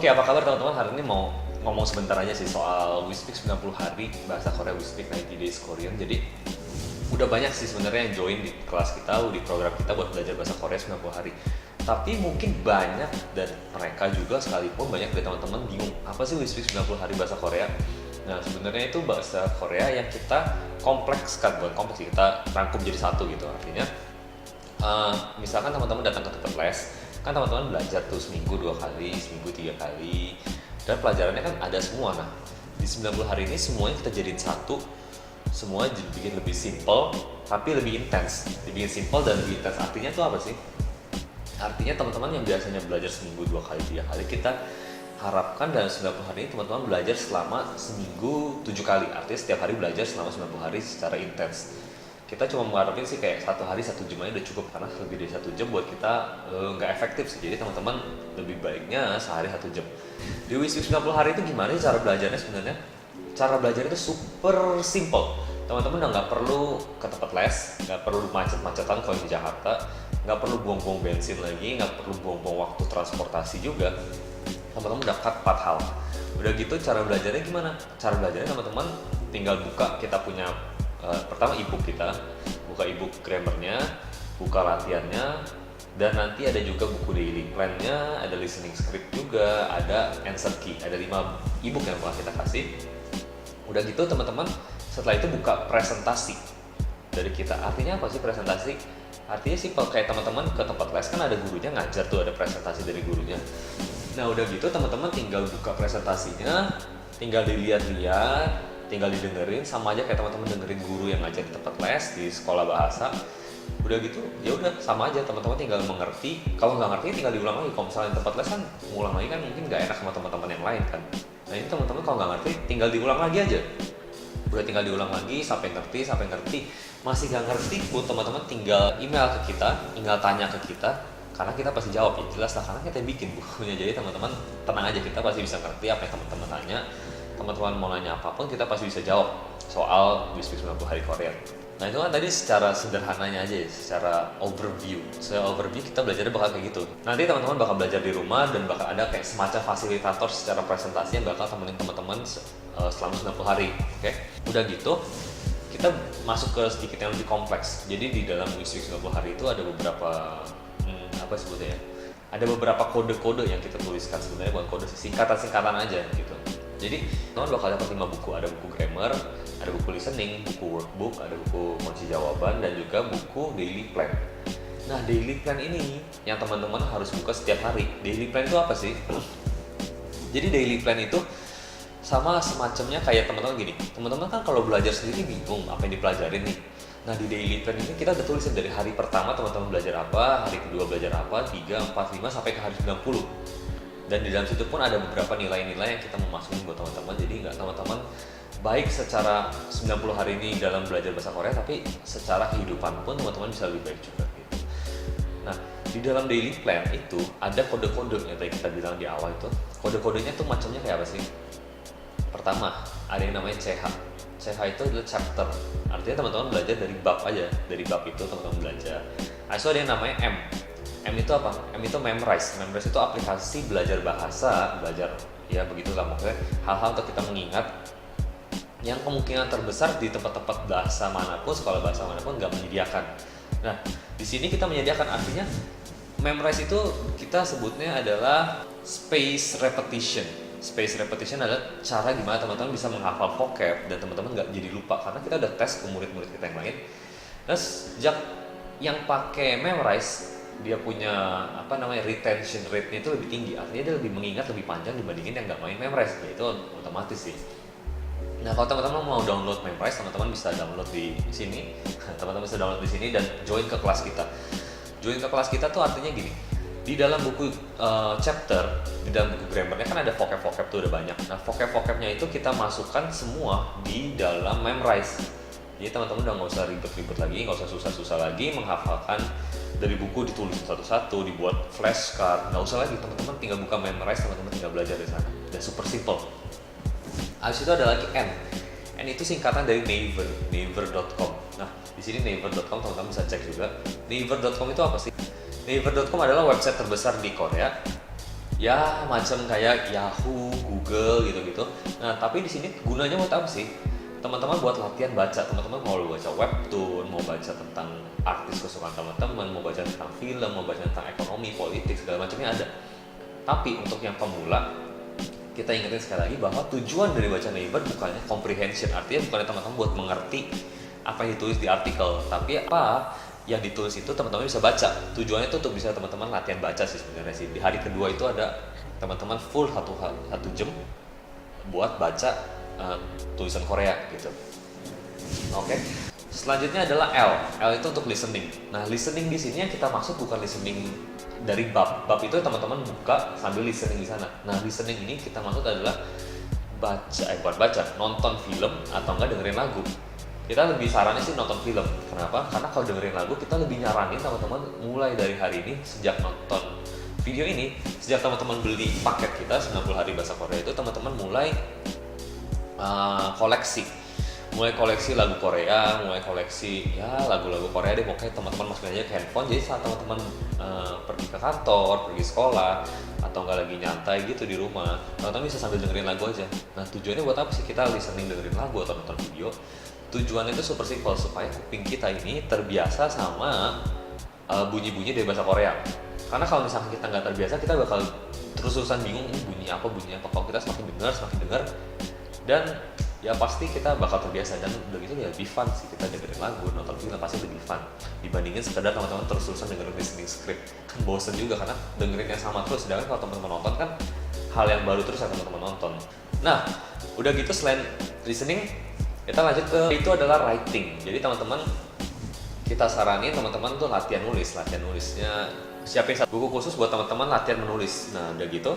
Oke, apa kabar teman-teman? Hari ini mau ngomong sebentar aja sih soal We Speak 90 hari bahasa Korea, We Speak 90 Days Korean. Jadi udah banyak sih sebenarnya yang join di kelas kita, di program kita buat belajar bahasa Korea 90 hari. Tapi mungkin banyak dan mereka juga sekalipun banyak dari teman-teman bingung apa sih We Speak 90 hari bahasa Korea. Nah, sebenarnya itu bahasa Korea yang kita komplekskan, bukan kompleks sih, kita rangkum jadi satu gitu. Artinya misalkan teman-teman datang ke tempat les, kan teman-teman belajar tuh seminggu 2 kali, seminggu 3 kali, dan pelajarannya kan ada semua. Nah, di 90 hari ini semuanya kita jadiin satu, semua dibikin lebih simple tapi lebih intens. Dibikin simple dan lebih intens artinya tuh apa sih? Artinya teman-teman yang biasanya belajar seminggu 2 kali, 3 kali, kita harapkan dalam 90 hari ini teman-teman belajar selama seminggu 7 kali. Artinya setiap hari belajar selama 90 hari secara intens. Kita cuma mengharapin sih kayak 1 hari 1 jam aja udah cukup, karena lebih dari 1 jam buat kita nggak efektif sih. Jadi teman-teman lebih baiknya sehari 1 jam. Di WISU 90 hari itu gimana sih cara belajarnya sebenarnya? Cara belajar itu super simple. Teman-teman udah nggak perlu ke tempat les, nggak perlu macet-macetan kalau di Jakarta, nggak perlu buang-buang bensin lagi, nggak perlu buang-buang waktu transportasi juga. Teman-teman udah cut 4 hal. Udah gitu cara belajarnya gimana? Cara belajarnya teman-teman tinggal buka, kita punya pertama ebook kita, buka ebook grammarnya, buka latihannya, dan nanti ada juga buku daily plan-nya, ada listening script juga, ada answer key, ada 5 ebook yang telah kita kasih. Udah gitu teman-teman setelah itu buka presentasi dari kita. Artinya apa sih presentasi? Artinya sih kalau kayak teman-teman ke tempat les kan ada gurunya ngajar tuh, ada presentasi dari gurunya. Nah udah gitu teman-teman tinggal buka presentasinya, tinggal dilihat-lihat, tinggal didengerin, sama aja kayak teman-teman dengerin guru yang ngajar di tempat les di sekolah bahasa. Udah gitu ya udah sama aja, teman-teman tinggal mengerti. Kalau nggak ngerti tinggal diulang lagi. Kalau misalnya di tempat les kan ngulang lagi kan mungkin nggak enak sama teman-teman yang lain kan. Nah ini teman-teman kalau nggak ngerti tinggal diulang lagi aja. Udah tinggal diulang lagi sampai ngerti. Masih nggak ngerti buat teman-teman tinggal email ke kita, tinggal tanya ke kita, karena kita pasti jawab ya, jelas lah, karena kita bikin bukunya. Jadi teman-teman tenang aja, kita pasti bisa ngerti apa yang teman-teman tanya. Teman-teman mau nanya apapun kita pasti bisa jawab soal We Speak 90 hari Korea. Nah itu kan tadi secara sederhananya aja ya, secara overview. Secara overview kita belajarnya bakal kayak gitu. Nanti teman-teman bakal belajar di rumah dan bakal ada kayak semacam fasilitator secara presentasi yang bakal temenin teman-teman selama 90 hari. Oke? Udah gitu kita masuk ke sedikit yang lebih kompleks. Jadi di dalam We Speak 90 hari itu ada beberapa apa sebutnya ya? Ada beberapa kode-kode yang kita tuliskan, sebenarnya bukan kode, singkatan-singkatan aja gitu. Jadi teman bakal dapat 5 buku, ada buku grammar, ada buku listening, buku workbook, ada buku kunci jawaban, dan juga buku daily plan. Nah daily plan ini yang teman-teman harus buka setiap hari. Daily plan itu apa sih? Jadi daily plan itu sama semacamnya kayak teman-teman gini. Teman-teman kan kalau belajar sendiri bingung apa yang dipelajarin nih. Nah di daily plan ini kita udah tulisin dari hari pertama teman-teman belajar apa, hari kedua belajar apa, 3, 4, 5 sampai ke hari 90. Dan di dalam situ pun ada beberapa nilai-nilai yang kita mau masukin buat teman-teman. Jadi nggak teman-teman baik secara 90 hari ini dalam belajar bahasa Korea, tapi secara kehidupan pun teman-teman bisa lebih baik juga gitu. Nah di dalam daily plan itu ada kode-kode yang tadi kita bilang di awal itu. Kode-kodenya tuh macamnya kayak apa sih? Pertama ada yang namanya CH. CH itu adalah chapter. Artinya teman-teman belajar dari bab aja. Dari bab itu teman-teman belajar. Nah itu ada yang namanya M. M itu apa? M itu memorize. Memorize itu aplikasi belajar bahasa, belajar ya begitulah, maksudnya hal-hal untuk kita mengingat yang kemungkinan terbesar di tempat-tempat bahasa manapun, sekolah bahasa manapun nggak menyediakan. Nah, di sini kita menyediakan, artinya memorize itu kita sebutnya adalah space repetition. Space repetition adalah cara gimana teman-teman bisa menghafal vocab dan teman-teman nggak jadi lupa, karena kita udah tes ke murid-murid kita yang lain. Terus yang pakai memorize dia punya retention rate-nya itu lebih tinggi, artinya dia lebih mengingat lebih panjang dibandingin yang nggak main memorize. Ya itu otomatis sih. Nah kalau teman-teman mau download memorize, teman-teman bisa download di sini. Teman-teman bisa download di sini dan join ke kelas kita. Join ke kelas kita tuh artinya gini. Di dalam buku chapter, di dalam buku grammarnya kan ada vocab-vocab tuh udah banyak. Nah vocab-vocabnya itu kita masukkan semua di dalam memorize. Jadi teman-teman udah nggak usah ribet-ribet lagi, nggak usah susah-susah lagi menghafalkan dari buku, ditulis satu-satu, dibuat flashcard, nggak usah lagi. Teman-teman tinggal buka memorize, teman-teman tinggal belajar di sana. Dan super simple. Habis itu ada lagi N. N itu singkatan dari naver.com. Nah di sini naver.com teman-teman bisa cek juga. Naver.com itu apa sih? Naver.com adalah website terbesar di Korea ya macam kayak Yahoo, Google gitu-gitu. Nah, tapi di sini gunanya buat apa sih? Teman-teman buat latihan baca. Teman-teman mau baca webtoon, mau baca tentang artis kesukaan teman-teman, mau baca tentang film, mau baca tentang ekonomi, politik, segala macamnya ada. Tapi untuk yang pemula, kita ingetin sekali lagi bahwa tujuan dari baca Naver bukannya comprehension, artinya bukannya teman-teman buat mengerti apa yang ditulis di artikel, tapi apa yang ditulis itu teman-teman bisa baca. Tujuannya itu untuk bisa teman-teman latihan baca sih sebenarnya sih. Di hari kedua itu ada teman-teman full satu jam buat baca tulisan Korea gitu. Oke. Selanjutnya adalah L. L itu untuk listening. Nah, listening di sini yang kita maksud bukan listening dari bab. Bab itu teman-teman buka sambil listening di sana. Nah, listening ini kita maksud adalah bukan baca, nonton film atau enggak dengerin lagu. Kita lebih sarannya sih nonton film. Kenapa? Karena kalau dengerin lagu kita lebih nyaranin teman-teman mulai dari hari ini, sejak nonton video ini, sejak teman-teman beli paket kita 90 hari bahasa Korea itu, teman-teman mulai koleksi lagu Korea, mulai koleksi ya lagu-lagu Korea deh, pokoknya teman-teman masukin aja ke handphone. Jadi saat teman-teman pergi ke kantor, pergi sekolah, atau nggak lagi nyantai gitu di rumah, teman-teman bisa sambil dengerin lagu aja. Nah, tujuannya buat apa sih kita listening dengerin lagu atau nonton video? Tujuannya itu super simple, supaya kuping kita ini terbiasa sama bunyi-bunyi dari bahasa Korea. Karena kalau misalkan kita nggak terbiasa, kita bakal terus-terusan bingung ini bunyi apa. Kalau kita semakin dengar, dan ya pasti kita bakal terbiasa, dan udah gitu ya lebih fun sih kita dengerin lagu, nonton film pasti lebih fun dibandingin sekedar teman-teman terus-terusan dengerin listening script. Kan bosen juga karena dengerinnya sama terus, sedangkan kalau teman-teman nonton kan hal yang baru terus yang teman-teman nonton. Nah, udah gitu selain listening, kita lanjut ke itu adalah writing. Jadi teman-teman, kita saranin teman-teman tuh latihan nulisnya siapin satu buku khusus buat teman-teman latihan menulis. Nah, udah gitu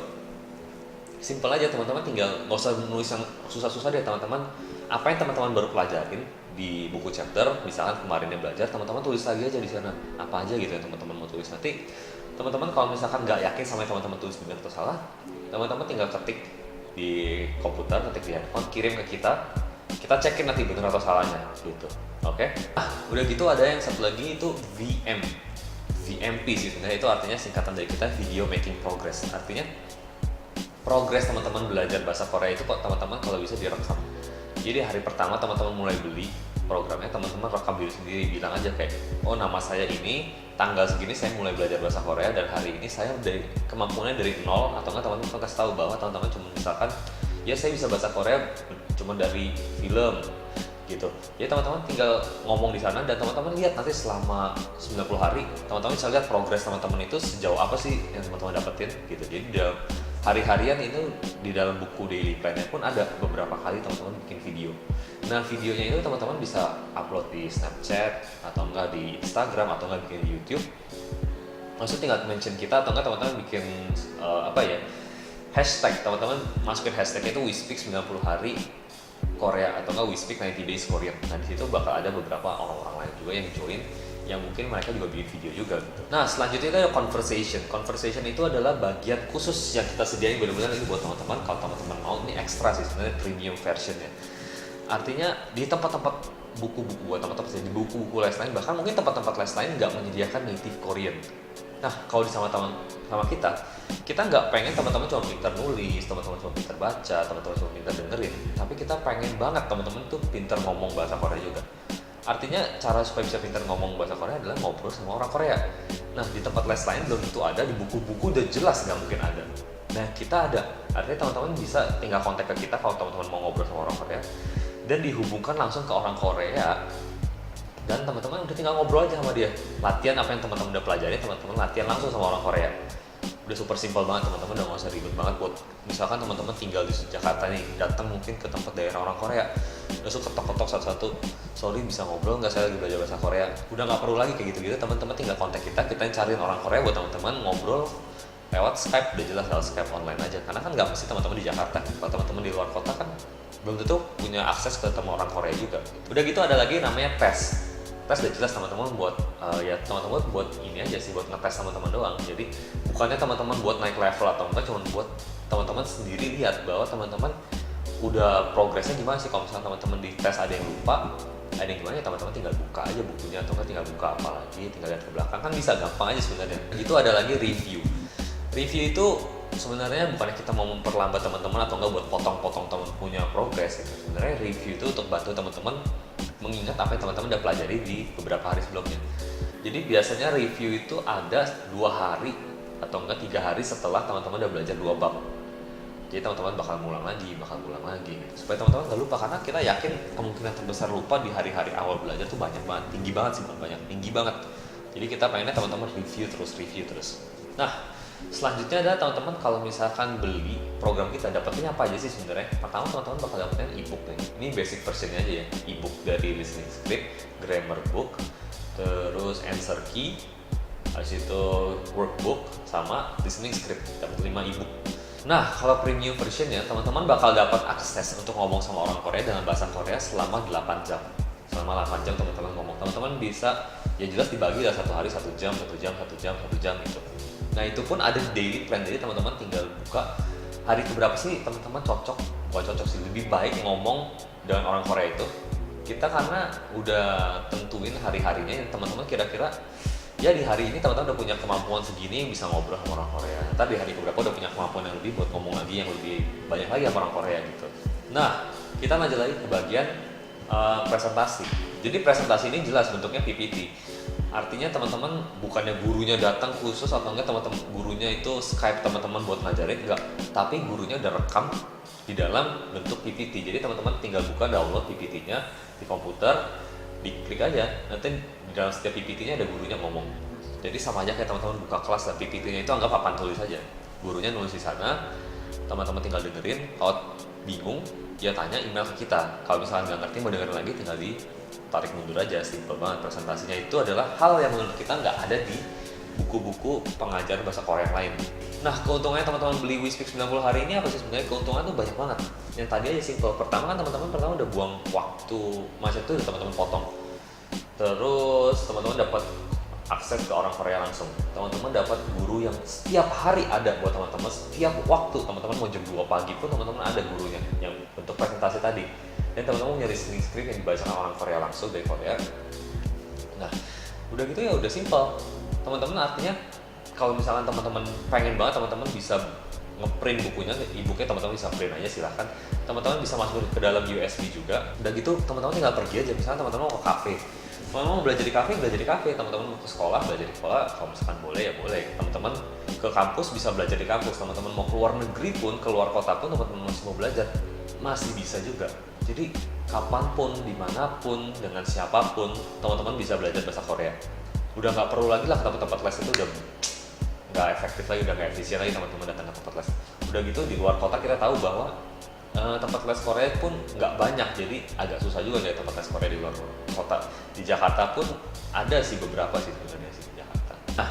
simple aja, teman-teman tinggal nggak usah menulis yang susah-susah deh teman-teman. Apa yang teman-teman baru pelajarin di buku chapter, misalkan kemarin yang belajar, teman-teman tulis lagi aja di sana apa aja gitu yang teman-teman mau tulis. Nanti teman-teman kalau misalkan nggak yakin sama yang teman-teman tulis benar atau salah, teman-teman tinggal ketik di komputer, ketik di handphone, kirim ke kita cekin nanti benar atau salahnya gitu. Oke? Udah gitu ada yang satu lagi itu VMP sih sebenarnya, itu artinya singkatan dari kita video making progress. Artinya progres teman-teman belajar bahasa Korea itu kok teman-teman kalau bisa direkam. Jadi hari pertama teman-teman mulai beli programnya, teman-teman rekam diri sendiri, bilang aja kayak, oh nama saya ini, tanggal segini saya mulai belajar bahasa Korea, dan hari ini saya dari kemampuannya dari nol, atau enggak teman-teman kasih tahu bahwa teman-teman cuma misalkan ya saya bisa bahasa Korea cuma dari film gitu. Jadi teman-teman tinggal ngomong di sana, dan teman-teman lihat nanti selama 90 hari teman-teman bisa lihat progres teman-teman itu sejauh apa sih yang teman-teman dapetin gitu. Jadi dalam hari-harian itu di dalam buku daily plan-nya pun ada beberapa kali teman-teman bikin video. Nah, videonya itu teman-teman bisa upload di Snapchat atau enggak di Instagram atau enggak bikin di YouTube. Maksudnya tinggal mention kita atau enggak teman-teman bikin hashtag, teman-teman masukin hashtagnya itu WeSpeak 90 hari Korea atau enggak WeSpeak 90 days Korean. Nah, di situ bakal ada beberapa orang-orang lain juga yang join, yang mungkin mereka juga bikin video juga gitu. Nah, selanjutnya itu ada conversation. Conversation itu adalah bagian khusus yang kita sediain benar-benar ini buat teman-teman. Kalau teman-teman mau, ini ekstra sih sebenarnya, premium versionnya. Artinya di tempat-tempat buku-buku buat teman-teman, di buku-buku les lain, bahkan mungkin tempat-tempat les lain nggak menyediakan native Korean. Nah, kalau sama kita nggak pengen teman-teman cuma pintar nulis, teman-teman cuma pintar baca, teman-teman cuma pintar dengerin, tapi kita pengen banget teman-teman tuh pintar ngomong bahasa Korea juga. Artinya cara supaya bisa pintar ngomong bahasa Korea adalah ngobrol sama orang Korea. Nah, di tempat les lain belum tentu ada, di buku-buku udah jelas nggak mungkin ada. Nah, kita ada. Artinya teman-teman bisa tinggal kontak ke kita kalau teman-teman mau ngobrol sama orang Korea, dan dihubungkan langsung ke orang Korea, dan teman-teman udah tinggal ngobrol aja sama dia. Latihan apa yang teman-teman udah pelajari, teman-teman latihan langsung sama orang Korea. Udah super simpel banget, teman-teman udah nggak usah ribet banget buat misalkan teman-teman tinggal di Jakarta nih, datang mungkin ke tempat daerah orang Korea, langsung ketok-ketok satu-satu, sorry bisa ngobrol nggak, saya lagi belajar bahasa Korea. Udah nggak perlu lagi kayak gitu-gitu, teman-teman tinggal kontak kita cariin orang Korea buat teman-teman ngobrol lewat Skype. Udah jelas lewat Skype online aja, karena kan nggak mesti teman-teman di Jakarta. Kalau teman-teman di luar kota kan belum tentu punya akses ke ketemu orang Korea juga. Udah gitu ada lagi namanya tes udah jelas teman-teman buat ya teman-teman buat ini aja sih, buat ngetes teman-teman doang. Jadi bukannya teman-teman buat naik level atau enggak, cuma buat teman-teman sendiri lihat bahwa teman-teman udah progresnya gimana sih. Kalau misalnya teman-teman di tes ada yang lupa, ada yang gimana ya, teman-teman tinggal buka aja bukunya, atau enggak tinggal buka apa lagi, tinggal lihat ke belakang, kan bisa gampang aja sebenarnya. Itu ada lagi review itu sebenarnya bukannya kita mau memperlambat teman-teman atau enggak buat potong-potong teman punya progres gitu. Sebenarnya review itu untuk bantu teman-teman mengingat apa yang teman-teman udah pelajari di beberapa hari sebelumnya. Jadi biasanya review itu ada 2 hari atau enggak 3 hari setelah teman-teman udah belajar 2 bab. Jadi teman-teman bakal ngulang lagi gitu. Supaya teman-teman nggak lupa, karena kita yakin kemungkinan terbesar lupa di hari-hari awal belajar tuh banyak banget, tinggi banget. Jadi kita pengennya teman-teman review terus. Nah, selanjutnya adalah teman-teman kalau misalkan beli program kita, dapatnya apa aja sih sebenarnya? Pertama, teman-teman bakal dapetin ebook nih. Ini basic versionnya aja ya, ebook dari listening script, grammar book, terus answer key, habis itu workbook sama listening script. Dapat 5 ebook. Nah, kalau premium versionnya, teman-teman bakal dapat akses untuk ngomong sama orang Korea dengan bahasa Korea selama 8 jam. Selama 8 jam teman-teman ngomong. Teman-teman bisa, ya jelas dibagi lah 1 hari 1 jam gitu. Nah, itu pun ada daily plan, jadi teman-teman tinggal buka hari keberapa sih teman-teman bukan cocok sih, lebih baik ngomong dengan orang Korea itu. Kita karena udah tentuin hari-harinya, teman-teman kira-kira ya di hari ini teman-teman udah punya kemampuan segini bisa ngobrol sama orang Korea. Ntar di hari keberapa udah punya kemampuan yang lebih buat ngomong lagi yang lebih banyak lagi sama orang Korea gitu. Nah, kita lanjut lagi ke bagian presentasi. Jadi presentasi ini jelas bentuknya PPT. Artinya teman-teman bukannya gurunya datang khusus atau enggak teman-teman gurunya itu Skype teman-teman buat ngajarin, enggak. Tapi gurunya udah rekam di dalam bentuk PPT. Jadi teman-teman tinggal buka download PPT-nya di komputer, diklik aja, nanti di dalam setiap PPT-nya ada gurunya ngomong. Jadi sama aja kayak teman-teman buka kelas dan PPT-nya itu anggap papan tulis aja. Gurunya nulis di sana, teman-teman tinggal dengerin. Kalau bingung, ya tanya email ke kita. Kalau misalnya nggak ngerti mau dengerin lagi, tinggal ditarik mundur aja. Simple banget. Presentasinya itu adalah hal yang menurut kita nggak ada di buku-buku pengajar bahasa Korea yang lain. Nah, keuntungannya teman-teman beli WeSpeak 90 hari ini apa sih sebenarnya? Keuntungan tuh banyak banget. Yang tadi aja simple. Pertama kan teman-teman udah buang waktu macet tuh udah teman-teman potong. Terus teman-teman dapat akses ke orang Korea langsung. Teman-teman dapat guru yang setiap hari ada buat teman-teman. Setiap waktu teman-teman mau jam 2 pagi pun teman-teman ada gurunya yang bentuk presentasi tadi. Dan teman-teman punya listening script yang dibaca sama orang Korea langsung dari Korea. Nah, udah gitu ya udah simple. Teman-teman artinya kalau misalkan teman-teman pengen banget, teman-teman bisa ngeprint bukunya, e-booknya teman-teman bisa print aja silahkan. Teman-teman bisa masuk ke dalam USB juga. Udah gitu teman-teman tinggal pergi aja. Misalnya teman-teman mau ke kafe, teman-teman mau belajar di kafe, teman-teman mau ke sekolah, belajar di sekolah, kalau misalkan boleh ya boleh. Teman-teman ke kampus bisa belajar di kampus, teman-teman mau keluar negeri pun, keluar kota pun, teman-teman masih mau belajar, masih bisa juga. Jadi kapanpun, dimanapun, dengan siapapun, teman-teman bisa belajar bahasa Korea. Udah nggak perlu lagi lah ke tempat-tempat les, itu udah nggak efektif lagi, udah nggak efisien lagi teman-teman datang ke tempat les. Udah gitu di luar kota kita tahu bahwa tempat les Korea pun nggak banyak, jadi agak susah juga dari tempat les Korea di luar kota. Di Jakarta pun ada sih beberapa sih sebenarnya sih di Jakarta. Nah,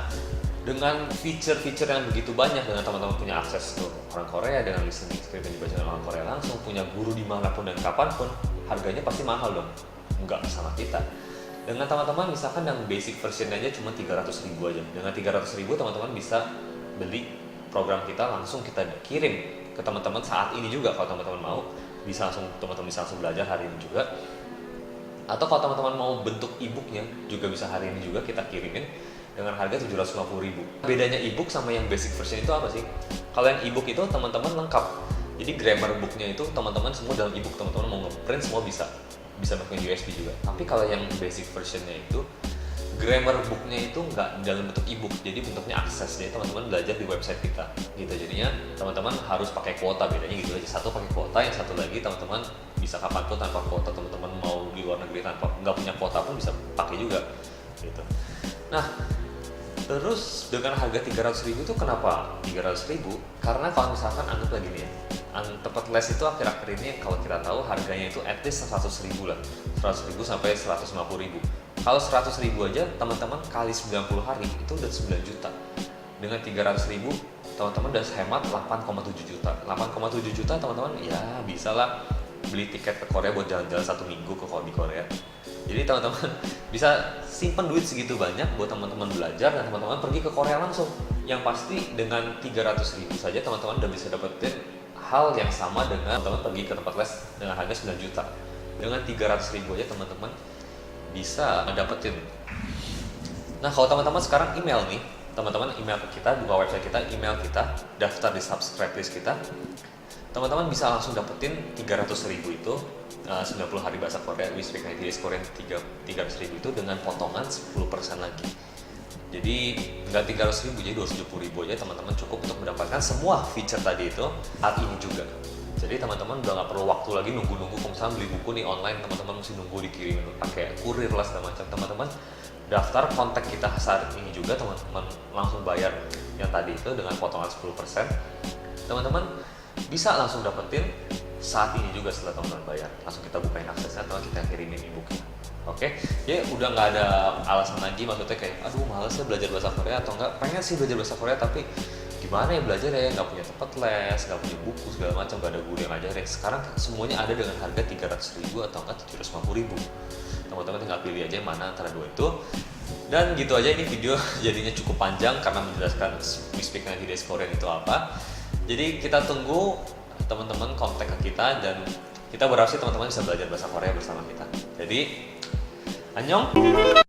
dengan feature-feature yang begitu banyak, dengan teman-teman punya akses ke orang Korea, dengan listening script yang dibaca orang Korea langsung, punya guru dimanapun dan kapanpun, harganya pasti mahal dong, nggak sama kita. Dengan teman-teman misalkan yang basic version aja cuma 300.000 aja. Dengan 300.000 teman-teman bisa beli program kita, langsung kita kirim ke teman-teman saat ini juga. Kalau teman-teman mau, teman-teman bisa langsung belajar hari ini juga. Atau kalau teman-teman mau bentuk e-booknya juga bisa hari ini juga kita kirimin dengan harga 750.000. Bedanya e-book sama yang basic version itu apa sih? Kalau yang e-book itu teman-teman lengkap. Jadi grammar booknya itu teman-teman semua dalam e-book, teman-teman mau nge-print semua bisa pakai USB juga. Tapi kalau yang basic versionnya itu grammar booknya itu nggak dalam bentuk e-book, jadi bentuknya akses. Jadi teman-teman belajar di website kita gitu. Jadinya teman-teman harus pakai kuota, bedanya gitu aja. Satu pakai kuota, yang satu lagi teman-teman bisa kapanpun tanpa kuota. Teman-teman mau di luar negeri tanpa nggak punya kuota pun bisa pakai juga gitu. Nah, terus dengan harga 300.000 itu kenapa 300.000? Karena kalau misalkan anggap lagi nih ya, tempat les itu akhir-akhir ini kalau kita tahu harganya itu at least 100.000 lah, 100.000 sampai 150.000. Kalau 100.000 aja teman-teman kali 90 hari itu udah 9 juta. Dengan 300.000 teman-teman udah hemat 8,7 juta. 8,7 juta teman-teman ya bisa lah beli tiket ke Korea buat jalan-jalan 1 minggu di Korea. Jadi teman-teman bisa simpen duit segitu banyak buat teman-teman belajar dan teman-teman pergi ke Korea langsung. Yang pasti dengan 300.000 saja teman-teman udah bisa dapetin hal yang sama dengan teman-teman pergi ke tempat les dengan harga 9 juta. Dengan 300.000 aja teman-teman bisa dapetin. Nah, kalau teman-teman sekarang email nih, teman-teman email ke kita, buka website kita, email kita, daftar di subscribe list kita, teman-teman bisa langsung dapetin 300.000 itu 90 hari bahasa Korea, We Speak 90 Days Korean 300.000 itu dengan potongan 10% lagi. Jadi nggak 300.000, jadi 270.000 aja teman-teman cukup untuk mendapatkan semua feature tadi itu saat ini juga. Jadi teman-teman udah nggak perlu waktu lagi nunggu-nunggu. Kalau misalnya beli buku nih online, teman-teman mesti nunggu dikirimin pakai kurir lah segala macam. Teman-teman daftar kontak kita saat ini juga, teman-teman langsung bayar yang tadi itu dengan potongan 10%. Teman-teman bisa langsung dapetin saat ini juga setelah teman-teman bayar. Langsung kita bukain aksesnya atau kita kirimin e-booknya. Oke, ya udah nggak ada alasan lagi, maksudnya kayak aduh males ya belajar bahasa Korea, atau enggak pengen sih belajar bahasa Korea tapi gimana ya belajar ya, nggak punya tempat les, nggak punya buku segala macam, nggak ada guru yang ngajarin. Sekarang semuanya ada dengan harga 300.000 atau enggak 750.000. Teman-teman tinggal pilih aja yang mana antara dua itu. Dan gitu aja, ini video jadinya cukup panjang karena menjelaskan We Speak 90 Days Korean itu apa. Jadi kita tunggu teman-teman kontak ke kita, dan kita berharap sih teman-teman bisa belajar bahasa Korea bersama kita. Jadi, annyeong!